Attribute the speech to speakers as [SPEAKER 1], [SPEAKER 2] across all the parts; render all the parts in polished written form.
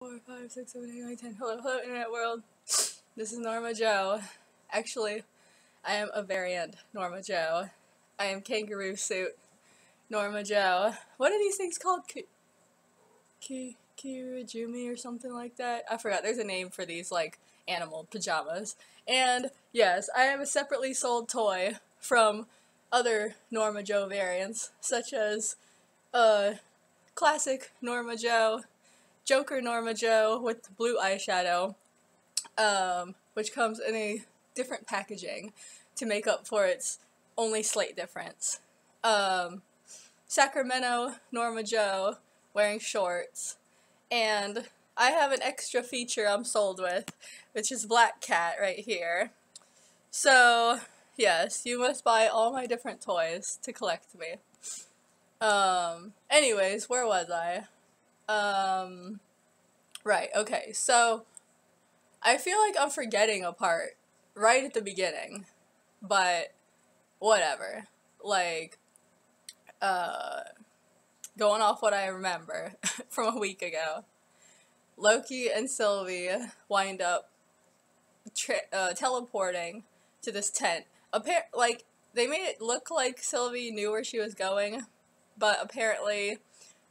[SPEAKER 1] 4, 5, 6, 7, 8, 9, 10. Hello, hello, internet world. This is Norma Joe. Actually, I am a variant Norma Joe. I am kangaroo suit Norma Joe. What are these things called? Kirajumi or something like that? I forgot. There's a name for these, like, animal pajamas. And, yes, I have a separately sold toy from other Norma Joe variants, such as, classic Norma Joe, Joker Norma Joe with blue eyeshadow, which comes in a different packaging to make up for its only slight difference. Sacramento Norma Joe wearing shorts, and I have an extra feature I'm sold with, which is Black Cat right here. So, yes, you must buy all my different toys to collect me. Anyways, where was I? Right, okay, so I feel like I'm forgetting a part right at the beginning, but whatever. Like, going off what I remember from a week ago, Loki and Sylvie wind up teleporting to this tent. Like, they made it look like Sylvie knew where she was going, but apparently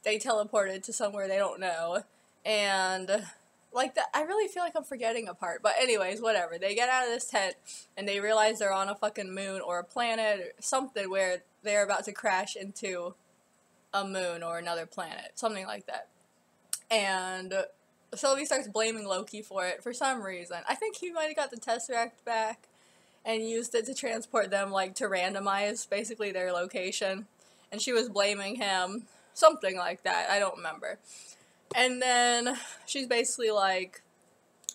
[SPEAKER 1] they teleported to somewhere they don't know, and like that, I really feel like I'm forgetting a part, but anyways, whatever. They get out of this tent, and they realize they're on a fucking moon or a planet or something where they're about to crash into a moon or another planet, something like that. And Sylvie starts blaming Loki for it for some reason. I think he might have got the Tesseract back and used it to transport them, like, to randomize, basically, their location. And she was blaming him, something like that, I don't remember. And then she's basically like,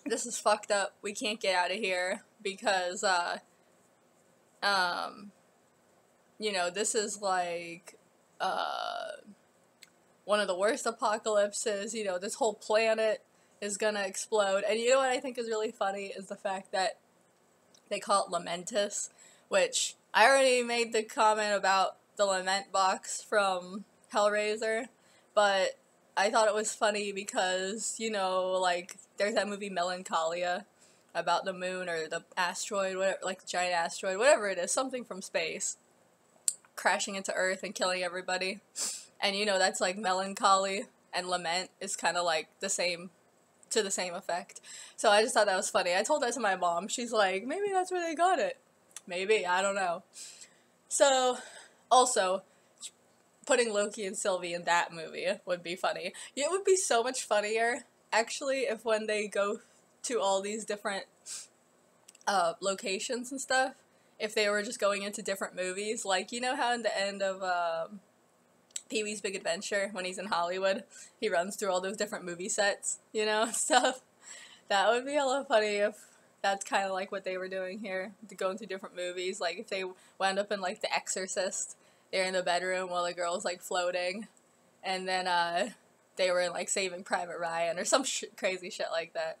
[SPEAKER 1] this is fucked up, we can't get out of here, because, you know, this is like, one of the worst apocalypses, you know, this whole planet is gonna explode. And you know what I think is really funny is the fact that they call it Lamentus, which I already made the comment about the Lament box from Hellraiser, but I thought it was funny because, you know, like, there's that movie Melancholia about the moon or the asteroid, whatever, like, the giant asteroid, whatever it is, something from space, crashing into Earth and killing everybody. And, you know, that's like melancholy, and lament is kind of like the same, to the same effect. So I just thought that was funny. I told that to my mom. She's like, maybe that's where they got it. Maybe, I don't know. So, also, putting Loki and Sylvie in that movie would be funny. It would be so much funnier, actually, if when they go to all these different locations and stuff, if they were just going into different movies. Like, you know how in the end of Pee-wee's Big Adventure, when he's in Hollywood, he runs through all those different movie sets, you know, stuff. That would be a lot funny if that's kind of like what they were doing here, to go into different movies. Like, if they wound up in, like, The Exorcist, they're in the bedroom while the girl's, like, floating, and then, they were in, like, Saving Private Ryan, or some crazy shit like that.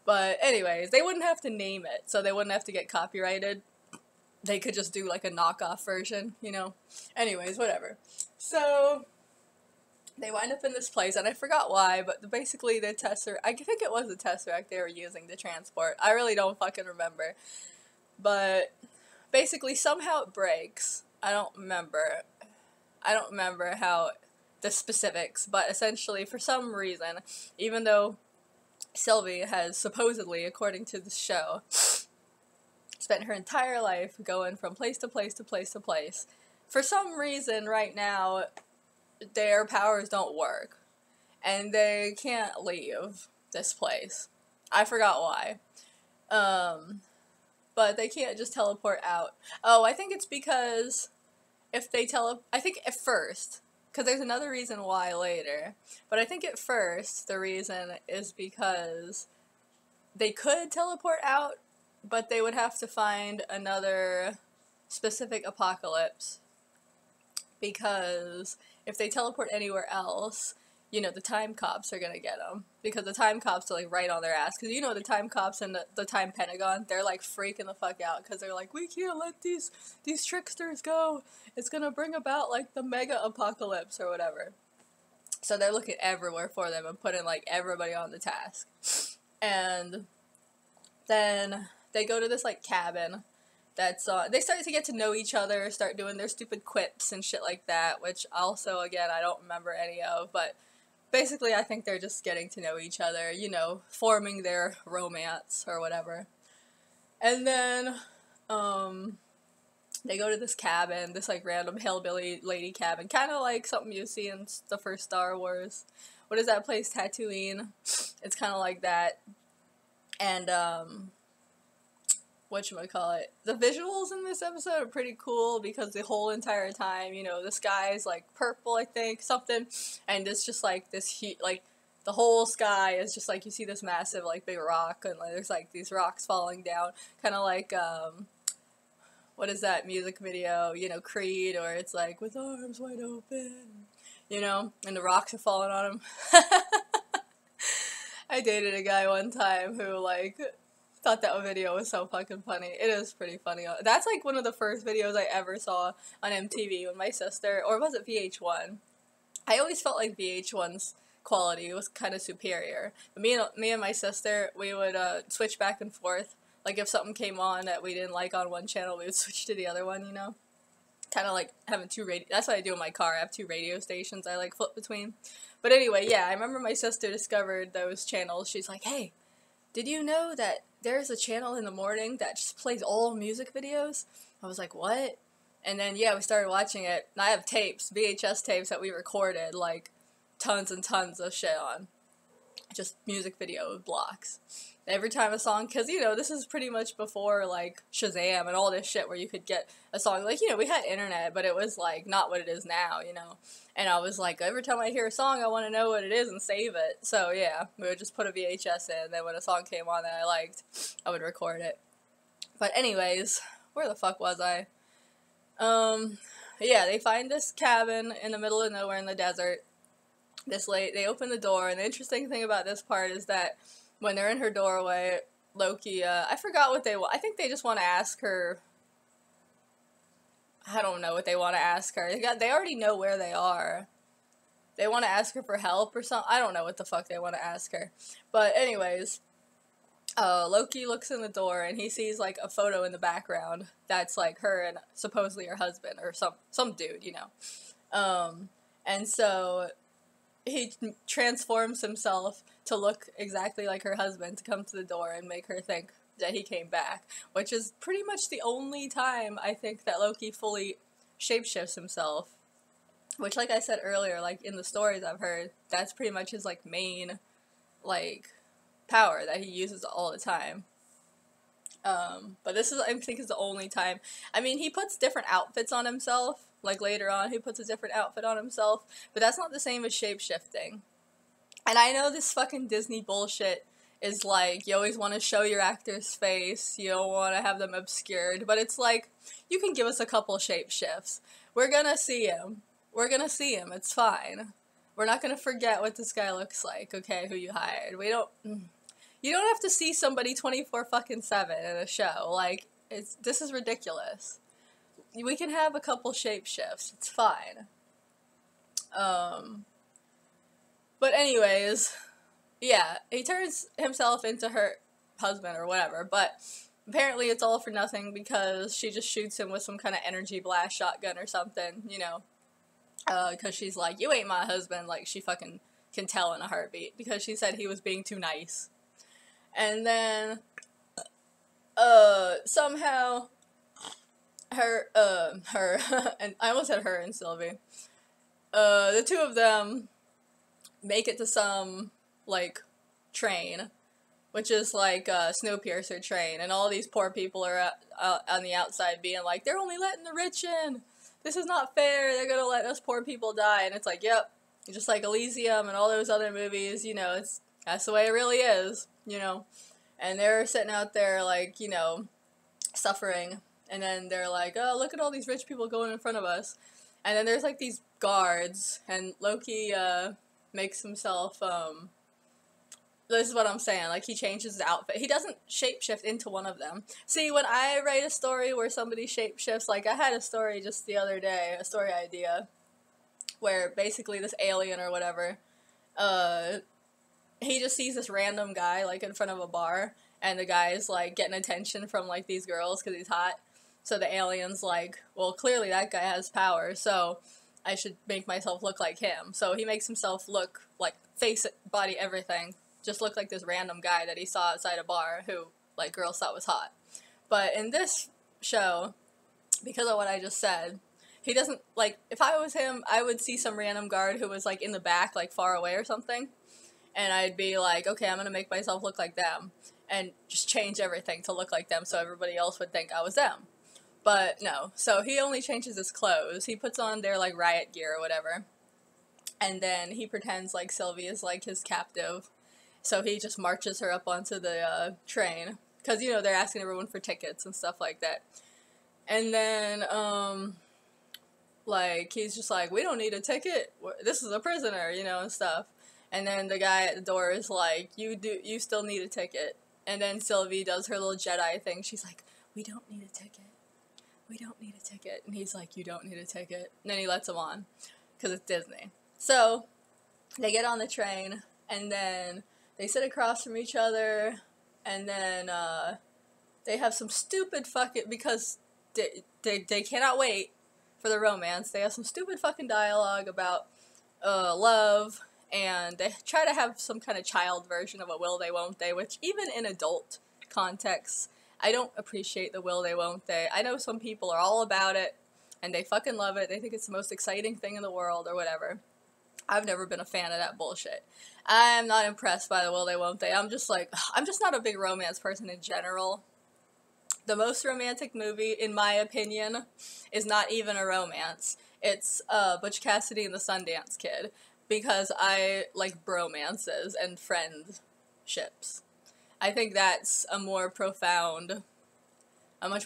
[SPEAKER 1] But, anyways, they wouldn't have to name it, so they wouldn't have to get copyrighted. They could just do, like, a knockoff version, you know? Anyways, whatever. So, they wind up in this place, and I forgot why, but basically the Tesseract, I think it was the Tesseract they were using to transport. I really don't fucking remember. But, basically, somehow it breaks. I don't remember how, the specifics, but essentially, for some reason, even though Sylvie has supposedly, according to the show, spent her entire life going from place to place to place to place, for some reason right now their powers don't work and they can't leave this place. I forgot why. But they can't just teleport out. Oh, I think it's because if they I think at first, because there's another reason why later, but I think at first the reason is because they could teleport out, but they would have to find another specific apocalypse, because if they teleport anywhere else, you know, the time cops are gonna get them, because the time cops are, like, right on their ass, because, you know, the time cops and the time Pentagon, they're, like, freaking the fuck out, because they're like, we can't let these tricksters go, it's gonna bring about, like, the mega apocalypse, or whatever. So they're looking everywhere for them and putting, like, everybody on the task. And then they go to this, like, cabin that's, they start to get to know each other, start doing their stupid quips and shit like that, which also, again, I don't remember any of, but basically I think they're just getting to know each other, you know, forming their romance or whatever. And then, they go to this cabin, this, like, random hillbilly lady cabin, kind of like something you see in the first Star Wars. What is that place? Tatooine. It's kind of like that. And, whatchamacallit, the visuals in this episode are pretty cool because the whole entire time, you know, the sky is, like, purple, I think, something, and it's just, like, this heat, like, the whole sky is just, like, you see this massive, like, big rock, and, like, there's, like, these rocks falling down, kind of like, what is that music video, you know, Creed, or it's, like, with arms wide open, you know, and the rocks are falling on him. I dated a guy one time who, like, thought that video was so fucking funny. It is pretty funny. That's, like, one of the first videos I ever saw on MTV when my sister, or was it VH1? I always felt like VH1's quality was kind of superior. But me and my sister, we would switch back and forth. Like, if something came on that we didn't like on one channel, we would switch to the other one, you know? Kind of like having two radio. That's what I do in my car. I have two radio stations I, like, flip between. But anyway, yeah, I remember my sister discovered those channels. She's like, hey, did you know that there's a channel in the morning that just plays all music videos? I was like, what? And then, yeah, we started watching it. And I have tapes, VHS tapes that we recorded, like, tons and tons of shit on. Just music video blocks. Every time a song, because, you know, this is pretty much before, like, Shazam and all this shit where you could get a song. Like, you know, we had internet, but it was, like, not what it is now, you know. And I was like, every time I hear a song, I want to know what it is and save it. So, yeah, we would just put a VHS in, and then when a song came on that I liked, I would record it. But anyways, where the fuck was I? Yeah, they find this cabin in the middle of nowhere in the desert. This late, they open the door, and the interesting thing about this part is that when they're in her doorway, Loki, I forgot what they want. I think they just want to ask her. I don't know what they want to ask her. They already know where they are. They want to ask her for help or something. I don't know what the fuck they want to ask her. But anyways, Loki looks in the door and he sees, like, a photo in the background that's, like, her and supposedly her husband or some dude, you know. And so he transforms himself to look exactly like her husband to come to the door and make her think that he came back, which is pretty much the only time I think that Loki fully shapeshifts himself, which, like I said earlier, like, in the stories I've heard, that's pretty much his, like, main, like, power that he uses all the time. But this is, I think, is the only time. I mean, he puts different outfits on himself. Like, later on, he puts a different outfit on himself. But that's not the same as shape-shifting. And I know this fucking Disney bullshit is like, you always want to show your actor's face. You don't want to have them obscured. But it's like, you can give us a couple shape-shifts. We're gonna see him. We're gonna see him. It's fine. We're not gonna forget what this guy looks like, okay, who you hired. We don't... You don't have to see somebody 24/7 in a show. Like, this is ridiculous. We can have a couple shape shifts. It's fine. But anyways, yeah, he turns himself into her husband or whatever, but apparently it's all for nothing because she just shoots him with some kind of energy blast shotgun or something, you know, because she's like, you ain't my husband. Like, she fucking can tell in a heartbeat because she said he was being too nice. And then, somehow, her, and I almost said her and Sylvie, the two of them make it to some, like, train, which is like a Snowpiercer train, and all these poor people are on the outside being like, they're only letting the rich in, this is not fair, they're gonna let us poor people die, and it's like, yep, just like Elysium and all those other movies, you know, that's the way it really is, you know, and they're sitting out there, like, you know, suffering, and then they're like, oh, look at all these rich people going in front of us, and then there's, like, these guards, and Loki, makes himself, this is what I'm saying, like, he changes his outfit. He doesn't shapeshift into one of them. See, when I write a story where somebody shapeshifts, like, I had a story just the other day, a story idea, where basically this alien or whatever, uh, he just sees this random guy, like, in front of a bar, and the guy is, like, getting attention from, like, these girls because he's hot. So the alien's like, well, clearly that guy has power, so I should make myself look like him. So he makes himself look like face, body, everything, just look like this random guy that he saw outside a bar who, like, girls thought was hot. But in this show, because of what I just said, he doesn't, like, if I was him, I would see some random guard who was, like, in the back, like, far away or something, and I'd be like, okay, I'm gonna make myself look like them, and just change everything to look like them so everybody else would think I was them. But no, so he only changes his clothes. He puts on their, like, riot gear or whatever, and then he pretends like Sylvie is, like, his captive. So he just marches her up onto the train, because, you know, they're asking everyone for tickets and stuff like that. And then, like, he's just like, we don't need a ticket, this is a prisoner, you know, and stuff. And then the guy at the door is like, you still need a ticket. And then Sylvie does her little Jedi thing. She's like, we don't need a ticket. We don't need a ticket. And he's like, you don't need a ticket. And then he lets him on, because it's Disney. So, they get on the train, and then they sit across from each other, and then, they have some stupid fucking, because they cannot wait for the romance. They have some stupid fucking dialogue about, love, and they try to have some kind of child version of a will they, won't they, which even in adult contexts, I don't appreciate the will they, won't they. I know some people are all about it, and they fucking love it. They think it's the most exciting thing in the world, or whatever. I've never been a fan of that bullshit. I'm not impressed by the will they, won't they. I'm just not a big romance person in general. The most romantic movie, in my opinion, is not even a romance. It's Butch Cassidy and the Sundance Kid, because I like bromances and friendships. I think that's a much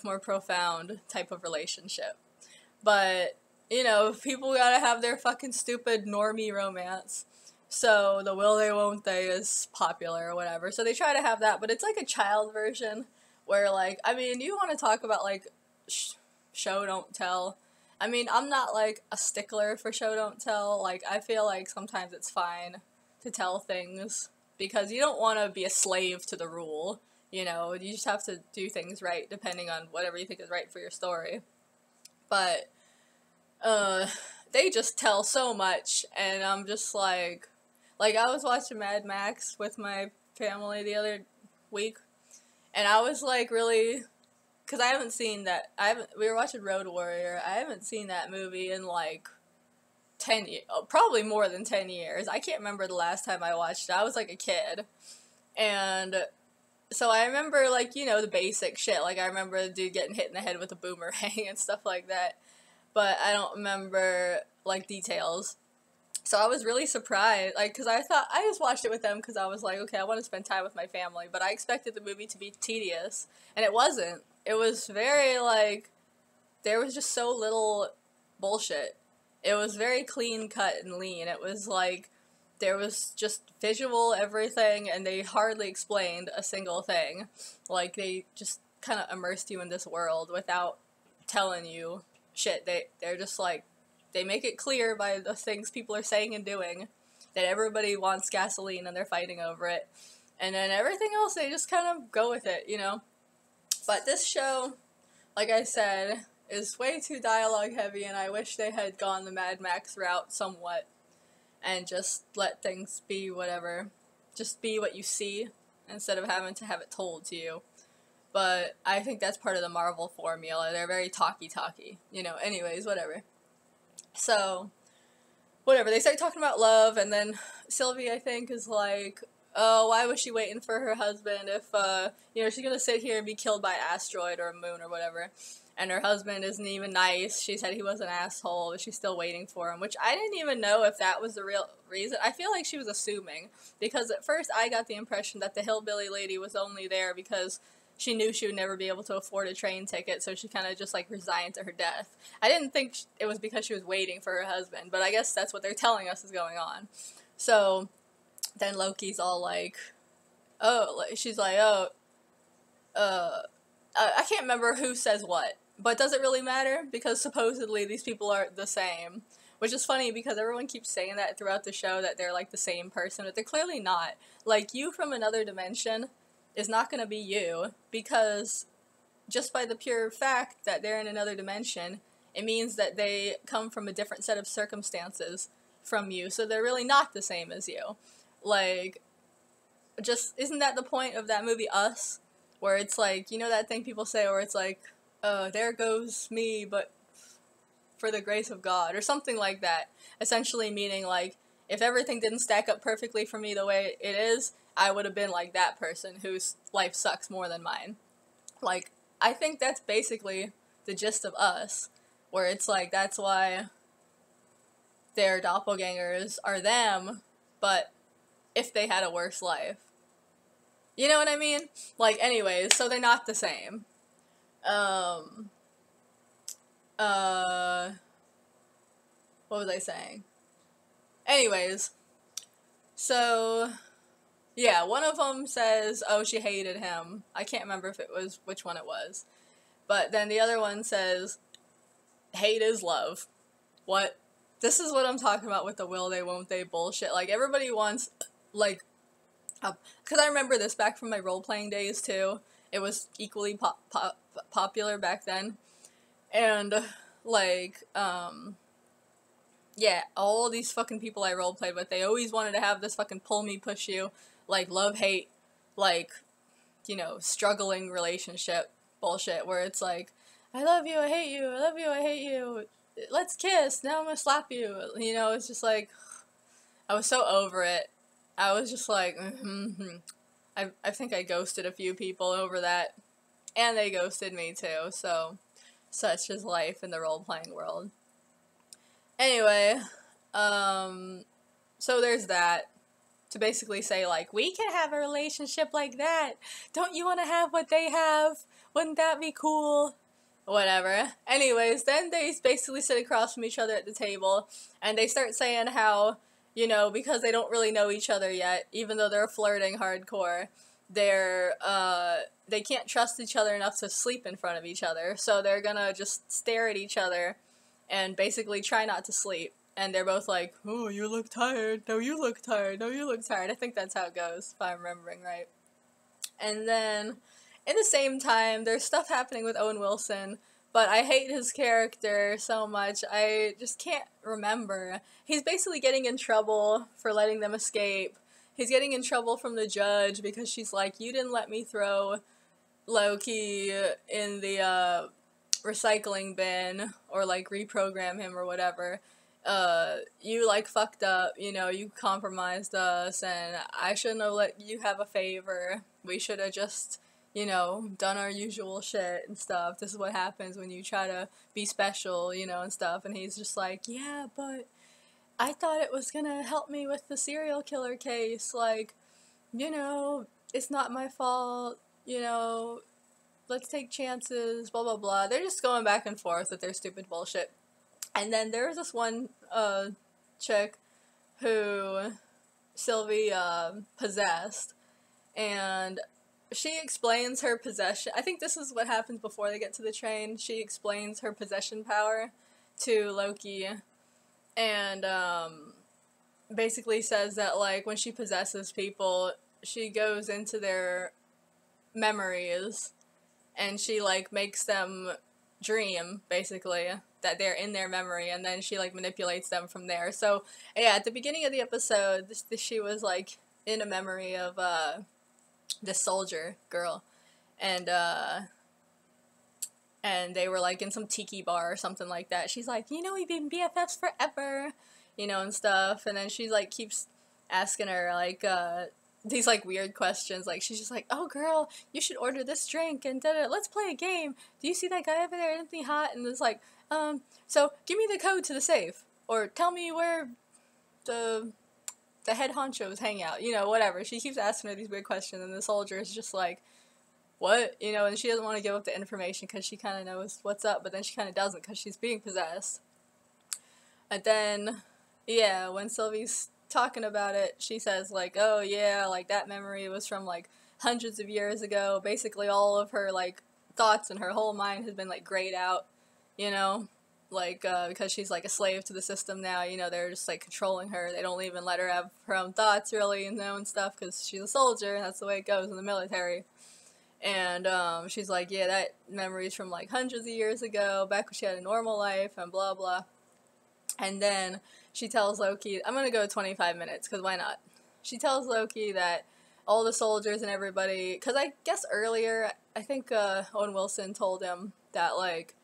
[SPEAKER 1] more profound type of relationship. But, you know, people gotta have their fucking stupid normie romance. So the will they, won't they is popular or whatever. So they try to have that, but it's like a child version where, like, I mean, you want to talk about, like, show don't tell. I mean, I'm not, like, a stickler for show don't tell. Like, I feel like sometimes it's fine to tell things, because you don't want to be a slave to the rule, you know, you just have to do things right depending on whatever you think is right for your story. But, they just tell so much, and I'm just like, I was watching Mad Max with my family the other week, and I was, like, really, because I haven't seen that, we were watching Road Warrior, I haven't seen that movie in, like, 10 years, probably more than 10 years. I can't remember the last time I watched it. I was, like, a kid, and so I remember, like, you know, the basic shit, like, I remember the dude getting hit in the head with a boomerang and stuff like that, but I don't remember, like, details. So I was really surprised, like, because I just watched it with them because I was like, okay, I want to spend time with my family, but I expected the movie to be tedious, and it wasn't. It was very, like, there was just so little bullshit. It was very clean cut and lean. It was like, there was just visual everything, and they hardly explained a single thing. Like, they just kind of immersed you in this world without telling you shit. They're just like, they make it clear by the things people are saying and doing that everybody wants gasoline and they're fighting over it. And then everything else, they just kind of go with it, you know? But this show, like I said, is way too dialogue heavy, and I wish they had gone the Mad Max route somewhat and just let things be whatever. Just be what you see instead of having to have it told to you. But I think that's part of the Marvel formula. They're very talky, you know, anyways, whatever. So, whatever, they start talking about love, and then Sylvie, I think, is like, oh, why was she waiting for her husband if, you know, she's gonna sit here and be killed by an asteroid or a moon or whatever, and her husband isn't even nice. She said he was an asshole, but she's still waiting for him, which I didn't even know if that was the real reason. I feel like she was assuming, because at first I got the impression that the hillbilly lady was only there because she knew she would never be able to afford a train ticket, so she kind of just, like, resigned to her death. I didn't think it was because she was waiting for her husband, but I guess that's what they're telling us is going on. So, then Loki's all like, oh, she's like, oh, I can't remember who says what, but does it really matter? Because supposedly these people are the same, which is funny because everyone keeps saying that throughout the show, that they're like the same person, but they're clearly not. Like, you from another dimension is not going to be you, because just by the pure fact that they're in another dimension, it means that they come from a different set of circumstances from you, so they're really not the same as you. Like, just, isn't that the point of that movie, Us? Where it's like, you know that thing people say where it's like, there goes me, but for the grace of God, or something like that. Essentially meaning, like, if everything didn't stack up perfectly for me the way it is, I would have been like that person whose life sucks more than mine. Like, I think that's basically the gist of Us, where it's like, that's why their doppelgangers are them, but if they had a worse life. You know what I mean? Like, anyways, so they're not the same. What was I saying? Anyways, so, yeah, one of them says, oh, she hated him. I can't remember if it was, which one it was. But then the other one says, hate is love. What? This is what I'm talking about with the will they, won't they bullshit. Like, everybody wants, like, because I remember this back from my role-playing days, too. It was equally popular back then. And, like, yeah, all these fucking people I role-played with, they always wanted to have this fucking pull me, push you, like, love-hate, like, you know, struggling relationship bullshit, where it's like, I love you, I hate you, I love you, I hate you, let's kiss, now I'm gonna slap you, you know, it's just like, I was so over it. I was just like, I think I ghosted a few people over that, and they ghosted me too, so, such is life in the role-playing world. Anyway, so there's that. To basically say, like, we can have a relationship like that. Don't you want to have what they have? Wouldn't that be cool? Whatever. Anyways, then they basically sit across from each other at the table, and they start saying how, you know, because they don't really know each other yet, even though they're flirting hardcore, they can't trust each other enough to sleep in front of each other, so they're gonna just stare at each other and basically try not to sleep. And they're both like, oh, you look tired. No, you look tired. No, you look tired. I think that's how it goes, if I'm remembering right. And then, in the same time, there's stuff happening with Owen Wilson, but I hate his character so much. I just can't remember. He's basically getting in trouble for letting them escape. He's getting in trouble from the judge because she's like, you didn't let me throw Loki in the recycling bin, or like reprogram him or whatever. You like fucked up, you know, you compromised us, and I shouldn't have let you have a favor. We should have just, you know, done our usual shit and stuff. This is what happens when you try to be special, you know, and stuff. And he's just like, yeah, but I thought it was gonna help me with the serial killer case, like, you know, it's not my fault, you know, let's take chances, blah blah blah. They're just going back and forth with their stupid bullshit. And then there was this one chick who Sylvie possessed, and she explains her possession. I think this is what happens before they get to the train. She explains her possession power to Loki, and basically says that, like, when she possesses people, she goes into their memories, and she, like, makes them dream, basically, that they're in their memory, and then she, like, manipulates them from there. So, yeah, at the beginning of the episode, she was, like, in a memory of, this soldier girl, and they were, like, in some tiki bar or something like that. She's like, you know, we've been BFFs forever, you know, and stuff, and then she, like, keeps asking her, like, these, like, weird questions, like, she's just like, oh, girl, you should order this drink, and da-da, let's play a game, do you see that guy over there, isn't he hot, and it's like, so, give me the code to the safe, or tell me where the head honchos hang out, you know, whatever, she keeps asking her these weird questions, and the soldier is just like, what, you know, and she doesn't want to give up the information, because she kind of knows what's up, but then she kind of doesn't, because she's being possessed. And then, yeah, when Sylvie's talking about it, she says, like, oh, yeah, like, that memory was from, like, hundreds of years ago. Basically, all of her, like, thoughts and her whole mind has been, like, grayed out, you know? like, because she's, like, a slave to the system now, you know, they're just, like, controlling her. They don't even let her have her own thoughts, really, you know, and stuff, because she's a soldier, and that's the way it goes in the military. And, she's like, yeah, that memory's from, like, hundreds of years ago, back when she had a normal life, and blah, blah. And then she tells Loki, I'm gonna go 25 minutes, because why not? She tells Loki that all the soldiers and everybody, because I guess earlier, I think, Owen Wilson told him that, like,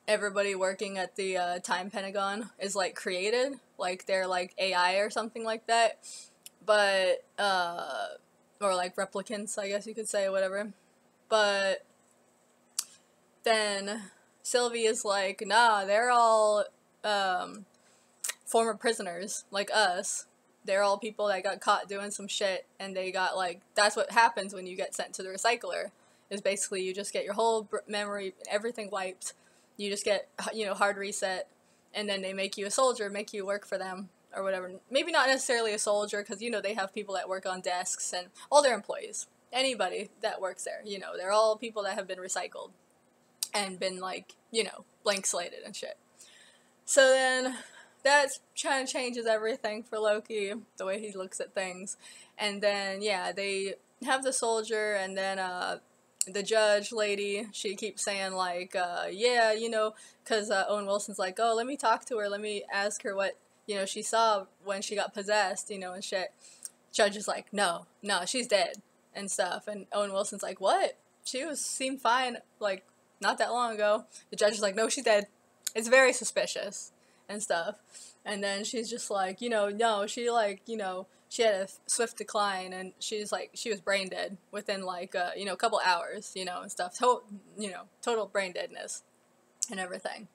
[SPEAKER 1] everybody working at the Time Pentagon is, like, created, like, they're, like, AI or something like that, but, or, like, replicants, I guess you could say, whatever, but then Sylvie is like, nah, they're all, former prisoners, like us. They're all people that got caught doing some shit, and they got, like, that's what happens when you get sent to the recycler, is basically you just get your whole memory, everything wiped, you just get, you know, hard reset, and then they make you a soldier, make you work for them, or whatever. Maybe not necessarily a soldier, because, you know, they have people that work on desks, and all their employees, anybody that works there, you know, they're all people that have been recycled, and been, like, you know, blank slated and shit. So then, that kind of changes everything for Loki, the way he looks at things. And then, yeah, they have the soldier, and then, the judge lady, she keeps saying, like, yeah, you know, because, Owen Wilson's like, oh, let me talk to her, let me ask her what, you know, she saw when she got possessed, you know, and shit. Judge is like, no, she's dead, and stuff. And Owen Wilson's like, what? Seemed fine, like, not that long ago. The judge is like, no, she's dead. It's very suspicious. And stuff. And then she's just like, you know, no, she, like, you know, she had a swift decline, and she's like, she was brain dead within, like, you know, a couple hours, you know, and stuff. You know, total brain deadness and everything.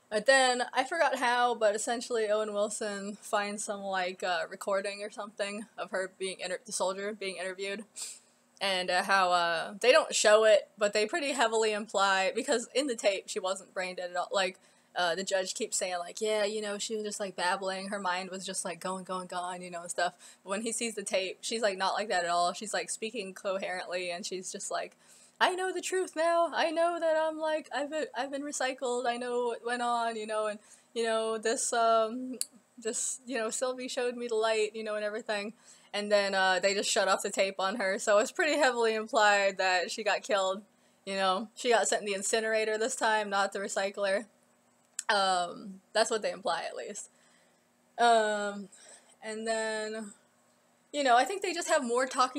[SPEAKER 1] But then, I forgot how, but essentially Owen Wilson finds some, like, recording or something of her being, the soldier being interviewed. And how, they don't show it, but they pretty heavily imply, because in the tape, she wasn't brain dead at all, like, the judge keeps saying, like, yeah, you know, she was just, like, babbling, her mind was just, like, going, you know, and stuff. But when he sees the tape, she's, like, not like that at all. She's, like, speaking coherently, and she's just, like, I know the truth now. I know that I'm, like, I've been recycled. I know what went on, you know, and, you know, this, you know, Sylvie showed me the light, you know, and everything. And then, they just shut off the tape on her, so it's pretty heavily implied that she got killed, you know. She got sent in the incinerator this time, not the recycler. That's what they imply, at least. And then, you know, I think they just have more talk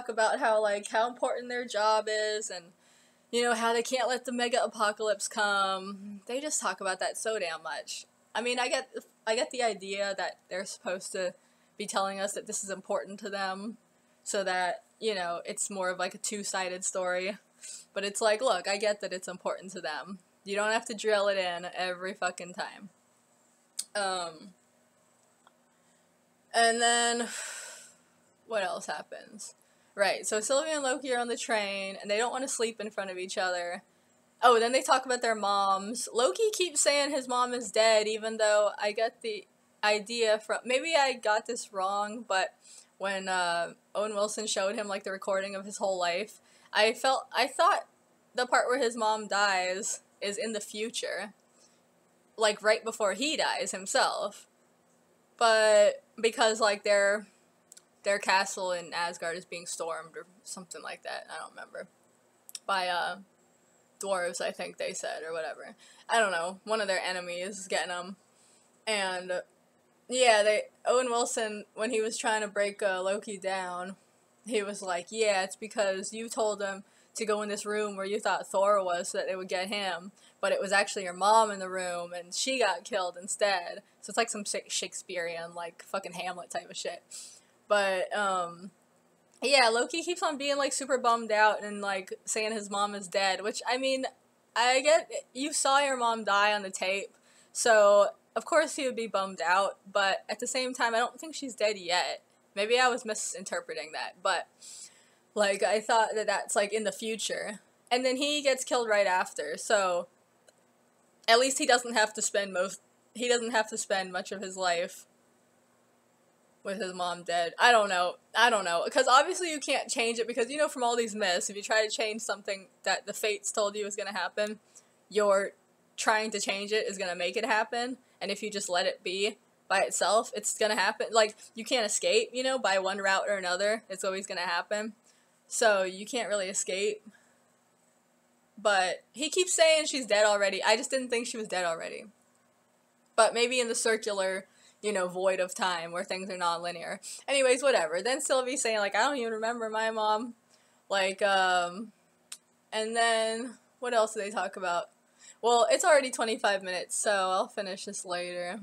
[SPEAKER 1] about how, like, how important their job is, and, you know, how they can't let the mega apocalypse come. They just talk about that so damn much. I mean, I get the idea that they're supposed to be telling us that this is important to them, so that, you know, it's more of, like, a two-sided story. But it's like, look, I get that it's important to them. You don't have to drill it in every fucking time. And then, what else happens? Right, so Sylvie and Loki are on the train, and they don't want to sleep in front of each other. Oh, then they talk about their moms. Loki keeps saying his mom is dead, even though I get the idea from, maybe I got this wrong, but when, Owen Wilson showed him, like, the recording of his whole life, I thought the part where his mom dies is in the future, like, right before he dies himself, but because, like, their castle in Asgard is being stormed, or something like that, I don't remember, by, dwarves, I think they said, or whatever, I don't know, one of their enemies is getting them, and, yeah, Owen Wilson, when he was trying to break, Loki down, he was like, yeah, it's because you told him to go in this room where you thought Thor was so that they would get him, but it was actually your mom in the room, and she got killed instead. So it's like some Shakespearean, like, fucking Hamlet type of shit. But, yeah, Loki keeps on being, like, super bummed out and, like, saying his mom is dead, which, I mean, I get, you saw your mom die on the tape, so, of course he would be bummed out, but at the same time, I don't think she's dead yet. Maybe I was misinterpreting that, but, like, I thought that that's, like, in the future. And then he gets killed right after, so at least he doesn't have to spend much of his life with his mom dead. I don't know, because obviously you can't change it, because, you know, from all these myths, if you try to change something that the fates told you was gonna happen, you're trying to change it is going to make it happen. And if you just let it be by itself, it's going to happen. Like, you can't escape, you know, by one route or another. It's always going to happen. So you can't really escape. But he keeps saying she's dead already. I just didn't think she was dead already. But maybe in the circular, you know, void of time where things are non-linear. Anyways, whatever. Then Sylvie's saying, like, I don't even remember my mom. Like, and then, what else do they talk about? Well, it's already 25 minutes, so I'll finish this later.